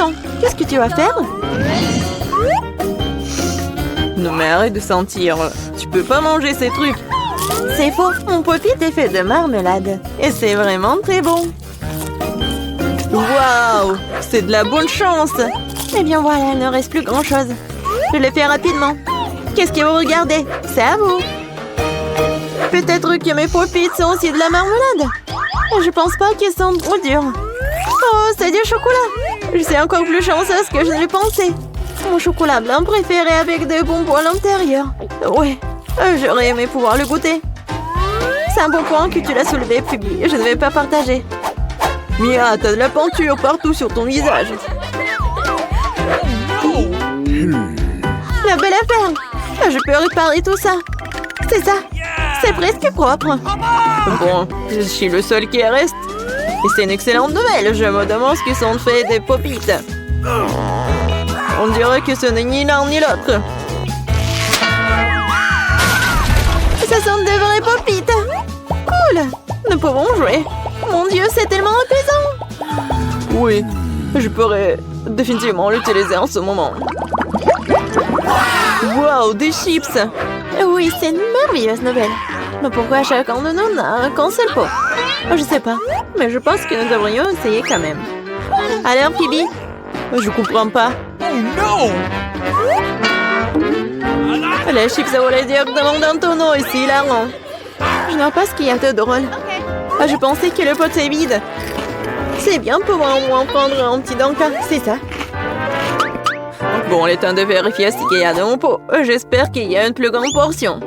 Attends, qu'est-ce que tu vas faire? Non mais arrête de sentir. Tu peux pas manger ces trucs. C'est faux, mon pop-it est fait de marmelade. Et c'est vraiment très bon. Waouh, c'est de la bonne chance. Eh bien voilà, il ne reste plus grand-chose. Je le fais rapidement. Qu'est-ce que vous regardez? C'est à vous. Peut-être que mes pop-it sont aussi de la marmelade. Je pense pas qu'ils sont trop durs. Oh, c'est du chocolat. Je suis encore plus chanceuse que je ne le pensais. Mon chocolat blanc préféré avec des bonbons à l'intérieur. Ouais, j'aurais aimé pouvoir le goûter. C'est un bon point que tu l'as soulevé, Phoebe. Je ne vais pas partager. Mia, t'as de la peinture partout sur ton visage. La belle affaire. Je peux réparer tout ça. C'est ça. C'est presque propre. Bon, je suis le seul qui reste. Et c'est une excellente nouvelle. Je me demande ce qu'ils sont faits des pop-it. On dirait que ce n'est ni l'un ni l'autre. Ce sont de vrais pop-it. Cool. Nous pouvons jouer. Mon Dieu, c'est tellement apaisant. Oui, je pourrais définitivement l'utiliser en ce moment. Wow, des chips. Oui, c'est une merveilleuse nouvelle. Mais pourquoi chacun de nous n'a qu'un seul pot? Je sais pas, mais je pense que nous devrions essayer quand même. Alors, Phoebe? Je comprends pas. Oh non! Les chips volaient directement dans ton eau ici, là, non? Je vois pas ce qu'il y a de drôle. Je pensais que le pot est vide. C'est bien pour moi au moins prendre un petit Danka, c'est ça. Bon, il est temps de vérifier ce qu'il y a dans mon pot. J'espère qu'il y a une plus grande portion.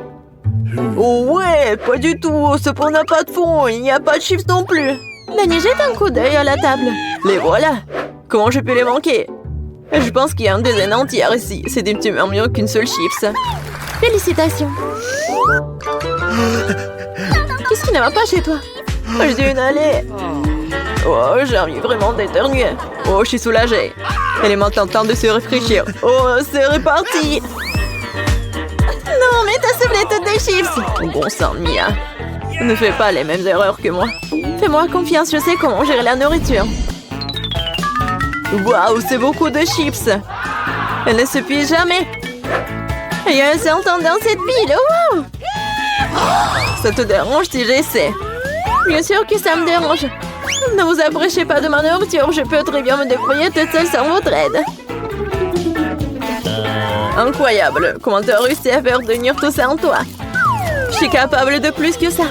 Oh ouais, pas du tout. Ce pot n'a pas de fond. Il n'y a pas de chips non plus. Dani, jette un coup d'œil à la table. Les voilà. Comment je peux les manquer? Je pense qu'il y a une dizaine entière ici. C'est des petits mieux qu'une seule chips. Félicitations. Qu'est-ce qui ne va pas chez toi? Je dis une allée. Oh, j'ai envie vraiment d'éternuer. Oh, je suis soulagée. Elle est maintenant temps de se rafraîchir. Oh, c'est reparti. Non, mais ta soufflette des chips. Bon sang, Mia. Ne fais pas les mêmes erreurs que moi. Fais-moi confiance, je sais comment gérer la nourriture. Waouh, c'est beaucoup de chips. Elle ne suffit jamais. Il y a un serpent dans cette pile. Wow! Ça te dérange si j'essaie? Bien sûr que ça me dérange. Ne vous approchez pas de ma nourriture. Je peux très bien me débrouiller toute seule sans votre aide. Incroyable. Comment tu as réussi à faire tenir tout ça en toi? Je suis capable de plus que ça.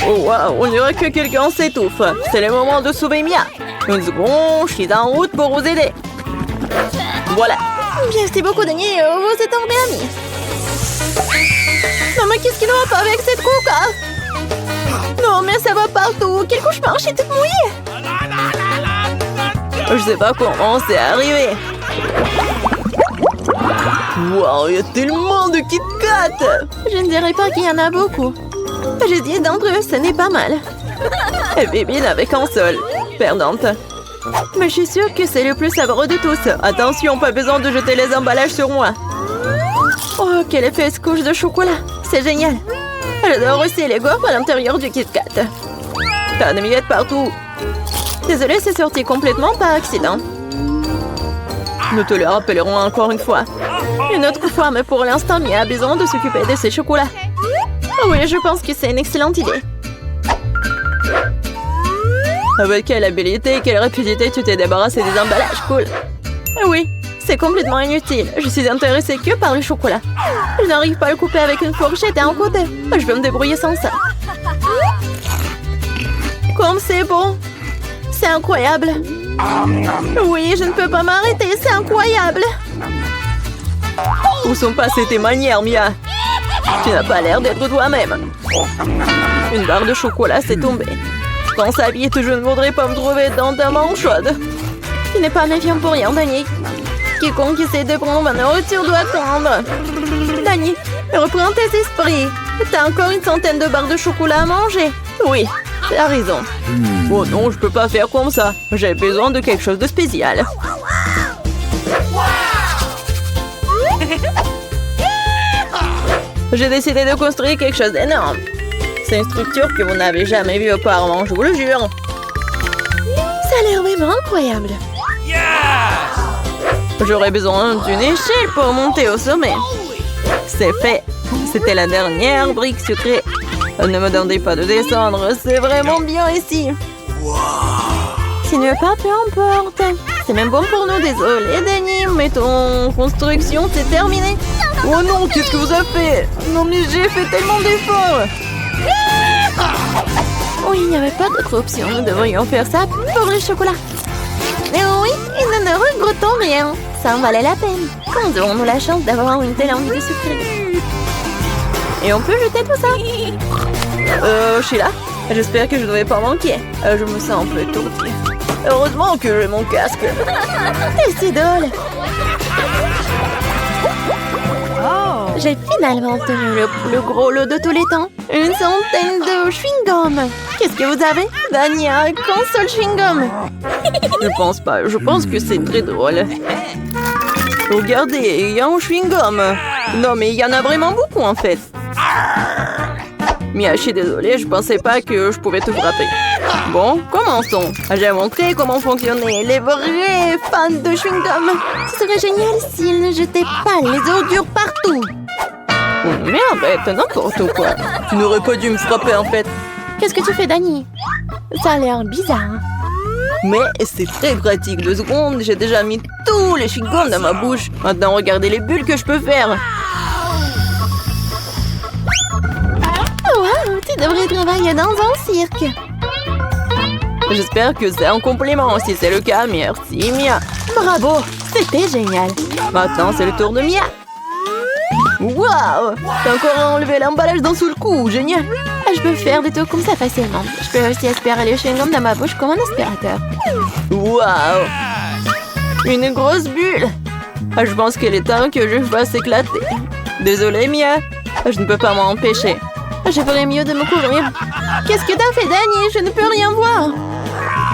Oh waouh, on dirait que quelqu'un s'étouffe. C'est le moment de sauver Mia. Une seconde, je suis en route pour vous aider. Voilà. Merci beaucoup, Dani. Vous êtes un bel ami. Non, mais qu'est-ce qui ne va pas avec cette coca? Non, mais ça va partout. Quel cauchemar, je suis toute mouillée. Je sais pas comment c'est arrivé. Wow, il y a tellement de Kit Kat. Je ne dirais pas qu'il y en a beaucoup. J'ai 10 d'entre eux, ce n'est pas mal. Et Bibi n'avait qu'un seul. Perdante. Mais je suis sûre que c'est le plus savoureux de tous. Attention, pas besoin de jeter les emballages sur moi. Oh, quelle épaisse couche de chocolat. C'est génial. J'adore aussi les gaufres à l'intérieur du Kit Kat. T'as des miettes partout. Désolée, c'est sorti complètement par accident. Nous te le rappellerons encore une fois. Une autre fois, mais pour l'instant, Mia a besoin de s'occuper de ses chocolats. Oh oui, je pense que c'est une excellente idée. Avec quelle habilité et quelle rapidité tu t'es débarrassé des emballages, cool. Oui, c'est complètement inutile. Je suis intéressée que par le chocolat. Je n'arrive pas à le couper avec une fourchette et un côté. Je vais me débrouiller sans ça. Comme c'est bon. C'est incroyable. Oui, je ne peux pas m'arrêter, c'est incroyable. Où sont passées tes manières, Mia? Tu n'as pas l'air d'être toi-même. Une barre de chocolat s'est tombée. Dans sa vie, je ne voudrais pas me trouver dans ta main chaude. Tu n'es pas méfiant pour rien, Dani. Quiconque essaie de prendre ma nourriture doit prendre. Dani, reprends tes esprits. T'as encore une centaine de barres de chocolat à manger. Oui, t'as raison. Oh non, je peux pas faire comme ça. J'ai besoin de quelque chose de spécial. J'ai décidé de construire quelque chose d'énorme. C'est une structure que vous n'avez jamais vue auparavant, je vous le jure. Ça a l'air vraiment incroyable. J'aurais besoin d'une échelle pour monter au sommet. C'est fait. C'était la dernière brique sucrée. Ne me demandez pas de descendre, c'est vraiment bien ici. Tu ne veux pas, peu importe. C'est même bon pour nous, désolé, Danny, mais ton construction, c'est terminé. Oh non, qu'est-ce que vous avez fait? Non mais j'ai fait tellement d'efforts. Oui, il n'y avait pas d'autre option. Nous devrions faire ça pour le chocolat. Mais oui, et nous ne regrettons rien. Ça en valait la peine. Quand aurons-nous la chance d'avoir une telle envie de sucrerie? Et on peut jeter tout ça. Sheila, j'espère que je ne vais pas manquer. Je me sens un peu étourdie. Heureusement que j'ai mon casque. T'es si drôle. J'ai finalement obtenu le plus gros lot de tous les temps. Une centaine de chewing-gum. Qu'est-ce que vous avez? Dania, qu'un seul chewing-gum. Je pense pas. Je pense que c'est très drôle. Regardez, il y a un chewing-gum. Non, mais il y en a vraiment beaucoup en fait. Mia, je suis désolée, je pensais pas que je pouvais te frapper. Bon, commençons. J'ai montré comment fonctionnaient les vrais fans de chewing-gum. Ce serait génial s'ils ne jetaient pas les ordures partout. Oh, mais arrête, n'importe quoi. Tu n'aurais pas dû me frapper en fait. Qu'est-ce que tu fais, Dani? Ça a l'air bizarre. Mais c'est très pratique. 2 secondes, j'ai déjà mis tous les chewing-gums dans ma bouche. Maintenant, regardez les bulles que je peux faire. Wow, tu devrais travailler dans un cirque. J'espère que c'est un complément. Si c'est le cas, merci Mia. Bravo, c'était génial. Maintenant, c'est le tour de Mia. Waouh! T'as encore enlevé l'emballage d'un seul coup. Génial. Je peux faire des trucs comme ça facilement. Je peux aussi aspirer les chewing-gums dans ma bouche comme un aspirateur. Waouh! Une grosse bulle. Je pense qu'il est temps que je fasse éclater. Désolée, Mia. Je ne peux pas m'en empêcher. Je ferais mieux de me couvrir. Qu'est-ce que t'as fait, Danny? Je ne peux rien voir.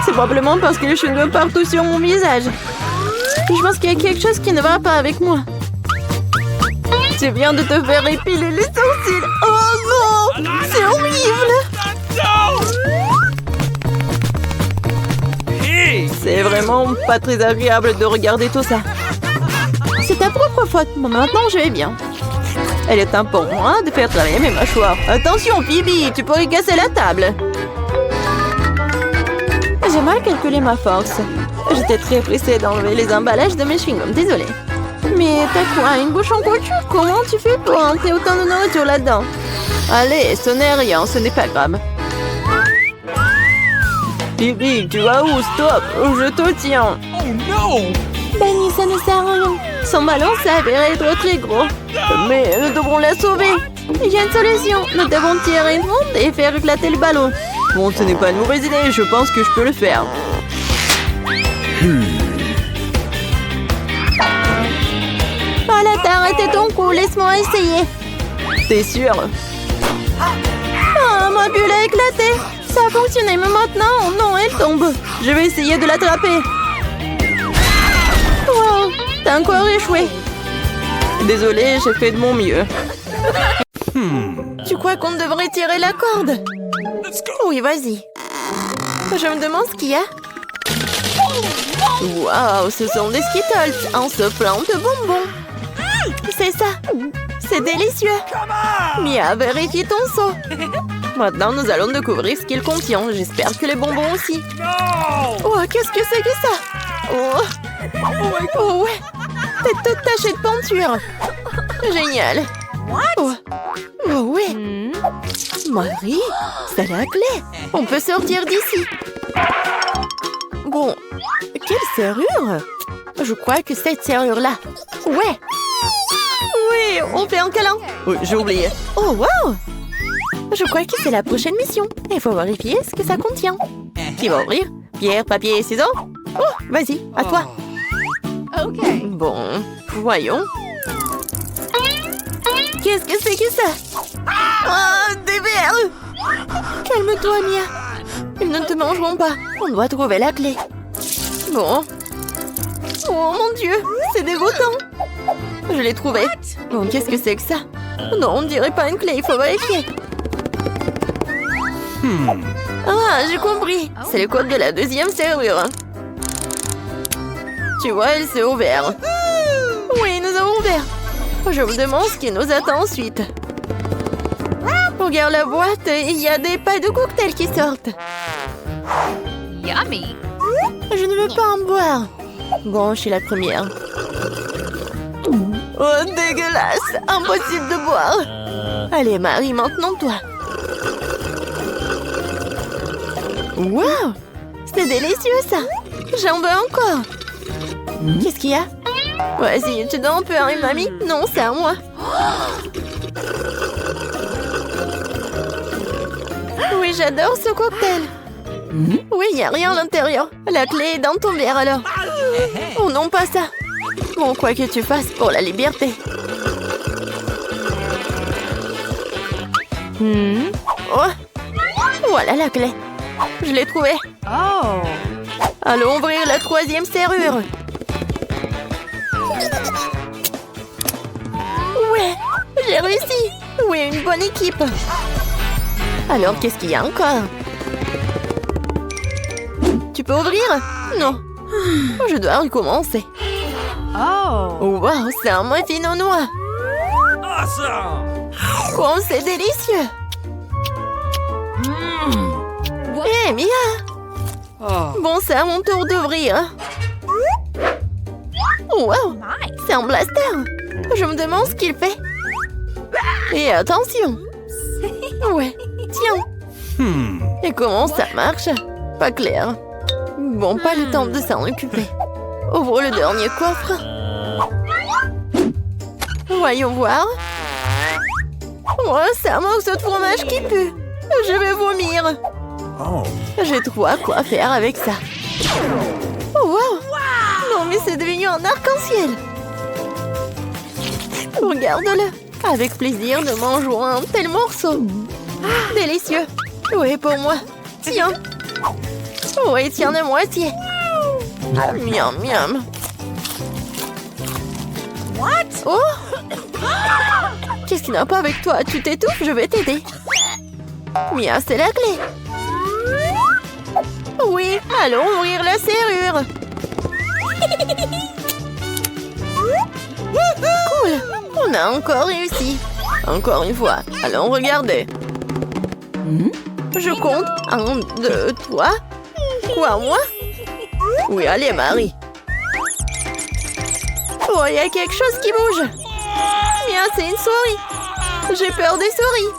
C'est probablement parce que les chewing-gums partout sur mon visage. Je pense qu'il y a quelque chose qui ne va pas avec moi. Tu viens de te faire épiler les sourcils. Oh non! C'est horrible! C'est vraiment pas très agréable de regarder tout ça. C'est ta propre faute. Maintenant, je vais bien. Elle est temps pour moi de faire travailler mes mâchoires. Attention, Phoebe, tu pourrais casser la table. J'ai mal calculé ma force. J'étais très pressée d'enlever les emballages de mes chewing-gums. Désolée. Mais t'as quoi, une bouche en couture? Comment tu fais pour entrer autant de nourriture là-dedans? Allez, ce n'est rien, ce n'est pas grave. Phoebe, tu vas où? Stop, je te tiens. Oh non! Danny, ça ne sert à rien. Son ballon s'avérait être très gros. Mais nous devrons la sauver. Il y a une solution. Nous devons tirer une ronde et faire éclater le ballon. Bon, ce n'est pas une mauvaise idée. Je pense que je peux le faire. Voilà, t'as arrêté ton coup. Laisse-moi essayer. T'es sûr? Ah, ma bulle a éclaté. Ça a fonctionné, mais maintenant, non, elle tombe. Je vais essayer de l'attraper. Wow, t'as encore échoué. Désolée, j'ai fait de mon mieux. Tu crois qu'on devrait tirer la corde? Oui, vas-y. Je me demande ce qu'il y a. Waouh, ce sont des Skittles. On se plante de bonbons. C'est ça. C'est délicieux. Mia, vérifie ton seau. Maintenant, nous allons découvrir ce qu'il contient. J'espère que les bonbons aussi. Oh, qu'est-ce que c'est que ça? Oh ouais. T'es toute tachée de peinture. Génial. Oh ouais. Marie, c'est la clé. On peut sortir d'ici. Bon, quelle serrure? Je crois que cette serrure-là. Ouais. Oui, on fait un câlin. Oui, j'ai oublié. Oh, wow. Je crois que c'est la prochaine mission. Il faut vérifier ce que ça contient. Qui va ouvrir? Pierre, papier, ciseaux? Oh, vas-y, à toi. Ok. Bon, voyons. Qu'est-ce que c'est que ça? Ah, des verres! Calme-toi, Mia. Ils ne te mangeront pas. On doit trouver la clé. Bon. Oh mon Dieu, c'est dégoûtant. Je l'ai trouvé. Bon, qu'est-ce que c'est que ça? Non, on dirait pas une clé, il faut vérifier. Ah, j'ai compris. C'est le code de la deuxième serrure. Tu vois, elle s'est ouverte. Oui, nous avons ouvert. Je me demande ce qui nous attend ensuite. Regarde la boîte, il y a des pailles de cocktail qui sortent. Yummy. Je ne veux pas en boire. Bon, je suis la première. Oh, dégueulasse! Impossible de boire. Allez, Marie, maintenant toi. Wow! C'est délicieux, ça. J'en veux encore. Qu'est-ce qu'il y a? Vas-y, tu dois en peu, hein, mamie? Non, c'est à moi. Oui, j'adore ce cocktail. Oui, il n'y a rien à l'intérieur. La clé est dans ton verre, alors. Oh non, pas ça. Bon, quoi que tu fasses pour la liberté. Oh, voilà la clé. Je l'ai trouvée. Oh. Allons ouvrir la 3e serrure. Ouais, j'ai réussi. Oui, une bonne équipe. Alors, qu'est-ce qu'il y a encore? Tu peux ouvrir? Non. Je dois recommencer. Oh. Wow, c'est un muffin aux noix. Awesome. Oh, c'est délicieux. Hé, Mia. Oh. Bon, c'est à mon tour d'ouvrir. Wow, c'est un blaster. Je me demande ce qu'il fait. Et attention. Ouais, tiens. Et comment ça marche? Pas clair. Bon, pas le temps de s'en occuper. Ouvre le dernier coffre. Voyons voir. Oh, c'est un morceau de fromage qui pue. Je vais vomir. J'ai trop à quoi faire avec ça. Oh, wow. Non, mais c'est devenu un arc-en-ciel. Regarde-le. Avec plaisir, nous mangeons un tel morceau. Délicieux. Oui, pour moi. Tiens. Oui, tiens de moitié. Miam, miam. What? Oh! Qu'est-ce qui n'a pas avec toi? Tu t'étouffes, je vais t'aider. Mia, c'est la clé. Oui, allons ouvrir la serrure. Cool, on a encore réussi. Encore une fois, allons regarder. Je compte. 1, 2, 3. Quoi, moi? Oui, allez, Marie. Oh, il y a quelque chose qui bouge. Mia, c'est une souris. J'ai peur des souris.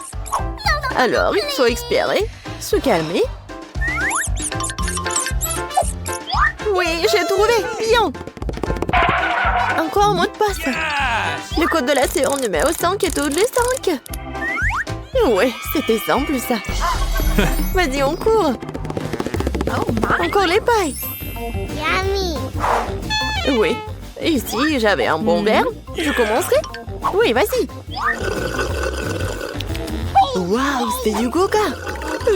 Alors, il faut espérer. Se calmer. Oui, j'ai trouvé. Bien. Encore un mot de passe. Le code de la serrure numéro 5 est tous les 5. Ouais, c'était simple, ça. Vas-y, on court. Oh my. Encore les pailles. Yummy. Oui. Et si j'avais un bon verre, je commencerai. Oui, vas-y. Waouh, c'est du coca.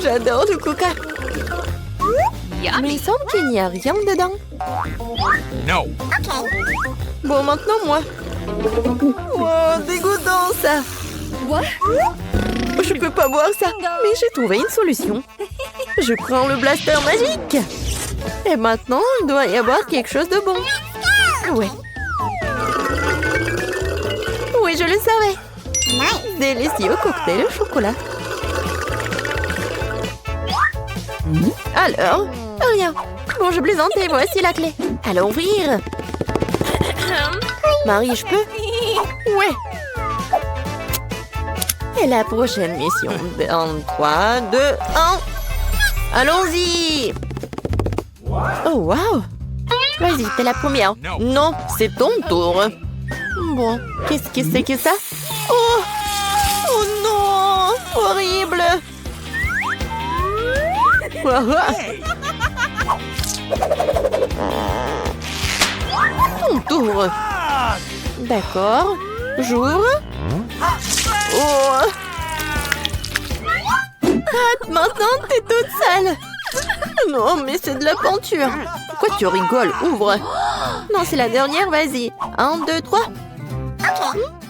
J'adore le coca. Mais Yummy. il semble qu'il n'y a rien dedans. No. Bon, maintenant, moi. Oh, dégoûtant, ça. What? Je peux pas boire ça. Mais j'ai trouvé une solution. Je prends le blaster magique. Et maintenant, il doit y avoir quelque chose de bon. Ouais. Oui, je le savais. Nice. Délicieux cocktail au chocolat. Alors, rien. Bon, je plaisantais, voici la clé. Allons ouvrir. Marie, je peux? Ouais. Et la prochaine mission dans 3, 2, 1. Allons-y. Oh, wow. Vas-y, t'es la première. Non, c'est ton tour. Bon, qu'est-ce que c'est que ça? Oh! Oh non! Horrible! Ton tour. D'accord. J'ouvre. Oh! Ah, maintenant, t'es toute sale. Non, mais c'est de la peinture. Pourquoi tu rigoles? Ouvre. Non, c'est la dernière, vas-y. 1, 2, 3.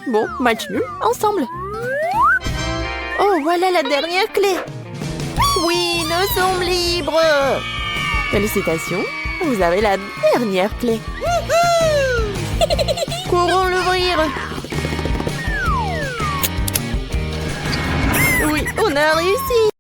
Bon, match nul, ensemble. Oh, voilà la dernière clé. Oui, nous sommes libres. Félicitations, vous avez la dernière clé. Courons Oui, on a réussi.